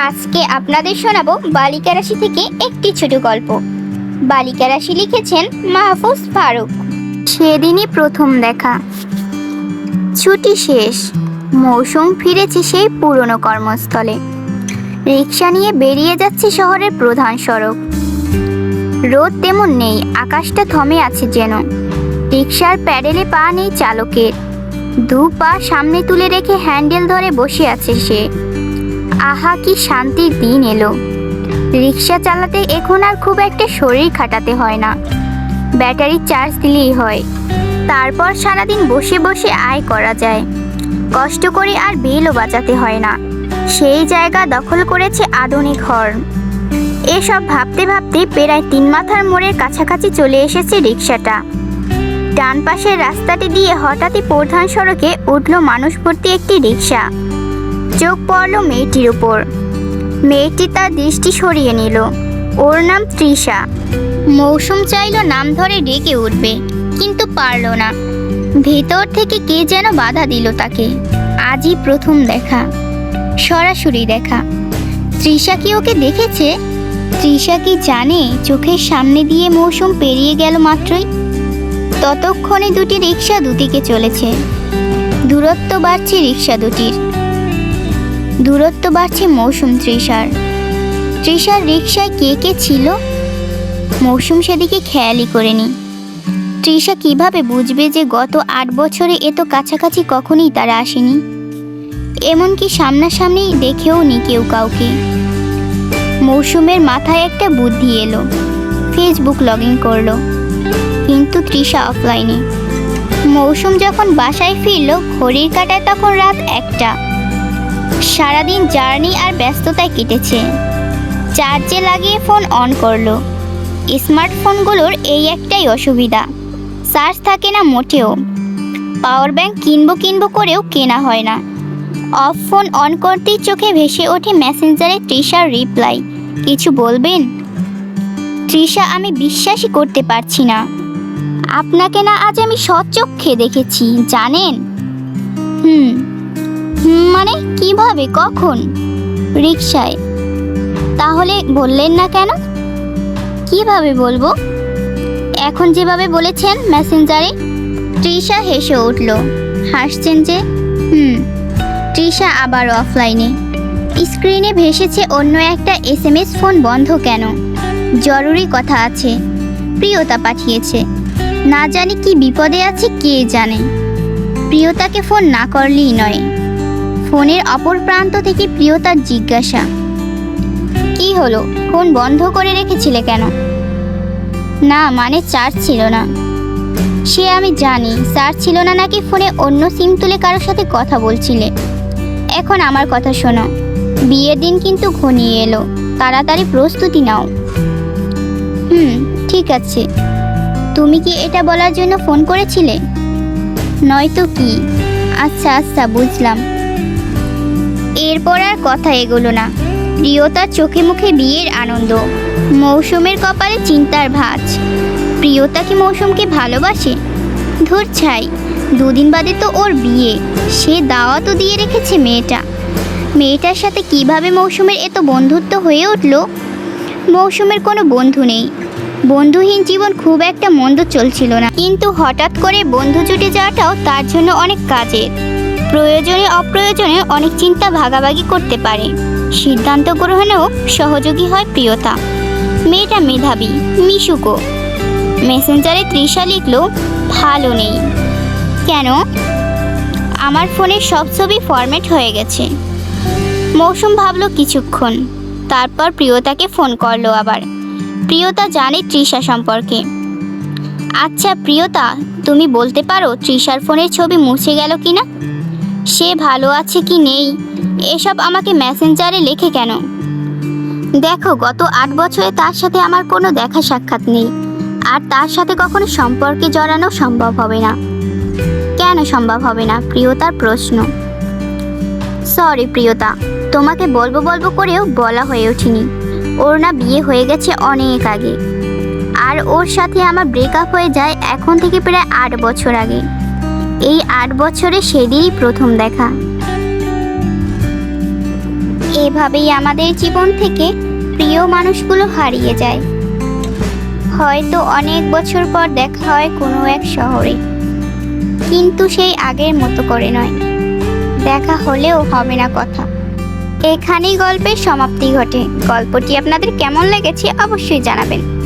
আজকে আপনাদের শোনাবো বালিকা রাশি থেকে একটি ছোট গল্প। বালিকা রাশি লিখেছেন মাহফুজ ফারুক। সেদিনই প্রথম দেখা। ছুটি শেষ, মৌসুম ফিরেছে সেই পুরনো কর্মস্থলে। রিক্সা নিয়ে বেরিয়ে যাচ্ছে শহরের প্রধান সড়ক। রোদ তেমন নেই, আকাশটা থমে আছে যেন। রিক্সার প্যাডেলে পা নেই চালকের, দু পা সামনে তুলে রেখে হ্যান্ডেল ধরে বসে আছে সে। আহা, কি শান্তির দিন এলো। রিক্সা চালাতে এখন আর খুব একটা শরীর খাটাতে হয় না, ব্যাটারি চার্জ দিলেই হয়। তারপর সারাদিন বসে বসে আয় করা যায়, কষ্ট করে আর বেলও বাজাতে হয় না। সেই জায়গা দখল করেছে আধুনিক হর্ন। এসব ভাবতে ভাবতে প্রায় 3 মাথার মোড়ের কাছাকাছি চলে এসেছে রিক্সাটা। ডান পাশের রাস্তাটি দিয়ে হঠাৎই প্রধান সড়কে উঠল মানুষ ভর্তি একটি রিক্সা। চোখ পড়ল মেয়েটির উপর। মেয়েটি তার দৃষ্টি সরিয়ে নিল। ওর নাম তৃষা। মৌসুম চাইল নাম ধরে ডেকে উঠবে, কিন্তু পারল না। ভেতর থেকে কে যেন বাধা দিল তাকে। আজই প্রথম দেখা, সরাসরি দেখা। তৃষা কি ওকে দেখেছে? তৃষা কি জানে চোখের সামনে দিয়ে মৌসুম পেরিয়ে গেল মাত্রই? ততক্ষণে দুটি রিক্সা দুদিকে চলেছে। দূরত্ব বাড়ছে রিক্সা দুটির, দূরত্ব বাড়ছে মৌসুম তৃষার। তৃষার রিক্সায় কে কে ছিল মৌসুম সেদিকে খেয়ালই করেনি। তৃষা কিভাবে বুঝবে যে গত 8 বছরে এত কাছাকাছি কখনই তারা আসেনি, এমনকি সামনাসামনি দেখেও নি কেউ কাউকে। মৌসুমের মাথায় একটা বুদ্ধি এলো, ফেসবুক লগ ইন করলো, কিন্তু তৃষা অফলাইনে। মৌসুম যখন বাসায় ফিরল ঘড়ির কাঁটায় তখন রাত 1টা। সারাদিন জার্নি আর ব্যস্ততায় কেটেছে। চার্জে লাগিয়ে ফোন অন করলো। স্মার্টফোনগুলোর এই একটাই অসুবিধা, চার্জ থাকে না মোটেও। পাওয়ার ব্যাংক কিনবো করেও কেনা হয় না। অফ ফোন অন করতেই চোখে ভেসে ওঠে মেসেঞ্জারে তৃষার রিপ্লাই, কিছু বলবেন? তৃষা, আমি বিশ্বাসই করতে পারছি না। আপনাকে না আজ আমি সচক্ষে দেখেছি, জানেন? মানে কিভাবে, কখন? রিক্সায়। তাহলে বললেন না কেন? কিভাবে বলবো? এখন যেভাবে বলেছেন মেসেঞ্জারে। তৃষা হেসে উঠল। হাসছেন যে? তৃষা আবার অফলাইনে। স্ক্রিনে ভেসেছে অন্য একটা SMS। ফোন বন্ধ কেন? জরুরি কথা আছে, প্রিয়তা পাঠিয়েছে। না জানি কি বিপদে আছে কে জানে। প্রিয়তাকে ফোন না করলেই নয়। ফোনের অপর প্রান্ত থেকে প্রিয়তার জিজ্ঞাসা, কি হলো, ফোন বন্ধ করে রেখেছিলে কেন? না মানে চার্জ ছিল না। সে আমি জানি, চার্জ ছিল না নাকি ফোনে অন্য সিম তুলে কারোর সাথে কথা বলছিলে। এখন আমার কথা শোনো, বিয়ের দিন কিন্তু ঘনিয়ে এলো, তাড়াতাড়ি প্রস্তুতি নাও। ঠিক আছে। তুমি কি এটা বলার জন্য ফোন করেছিলে? নয়তো কি? আচ্ছা বুঝলাম। এরপর আর কথা এগোলো না। প্রিয়তার চোখে মুখে বিয়ের আনন্দ, মৌসুমের কপালে চিন্তার ভাঁজ। প্রিয়তা কি মৌসুমকে ভালোবাসে? ধুর ছাই, 2 দিন বাদে তো ওর বিয়ে। সে দাওয়াতও দিয়ে রেখেছে মেয়েটার সাথে কিভাবে মৌসুমের এত বন্ধুত্ব হয়ে উঠল? মৌসুমের কোনো বন্ধু নেই। বন্ধুহীন জীবন খুব একটা মন্দ চলছিল না, কিন্তু হঠাৎ করে বন্ধু জুটে যাওয়াটাও তার জন্য অনেক কাজের। প্রয়োজনে অপ্রয়োজনে অনেক চিন্তা ভাগাভাগি করতে পারে। সিদ্ধান্ত গ্রহণেও সহযোগী হয় প্রিয়তা। মেয়েটা মেধাবী, মিশুকো। মেসেঞ্জারে তৃষা লিখল, ভালো নেই কেন? আমার ফোনের সব ছবি ফরম্যাট হয়ে গেছে। মৌসুম ভাবলো কিছুক্ষণ, তারপর প্রিয়তাকে ফোন করলো আবার। প্রিয়তা জানে তৃষা সম্পর্কে। আচ্ছা প্রিয়তা, তুমি বলতে পারো তৃষার ফোনের ছবি মুছে গেল কিনা? সে ভালো আছে কি নেই এসব আমাকে মেসেঞ্জারে লেখে কেন? দেখো, গত 8 বছরে তার সাথে আমার কোনো দেখা সাক্ষাৎ নেই, আর তার সাথে কখনো সম্পর্কে জড়ানো সম্ভব হবে না। কেন সম্ভব হবে না? প্রিয়তার প্রশ্ন। সরি প্রিয়তা, তোমাকে বলবো করেও বলা হয়ে ওঠেনি। ওর না বিয়ে হয়ে গেছে অনেক আগে, আর ওর সাথে আমার ব্রেকআপ হয়ে যায় এখন থেকে প্রায় 8 বছর আগে। এই 8 বছরে সেদিনই প্রথম দেখা। এভাবেই আমাদের জীবন থেকে প্রিয় মানুষগুলো হারিয়ে যায়। হয়তো অনেক বছর পর দেখা হয় কোনো এক শহরে, কিন্তু সেই আগের মতো করে নয়। দেখা হলেও হবে না কথা। এখানেই গল্পের সমাপ্তি ঘটে। গল্পটি আপনাদের কেমন লেগেছে অবশ্যই জানাবেন।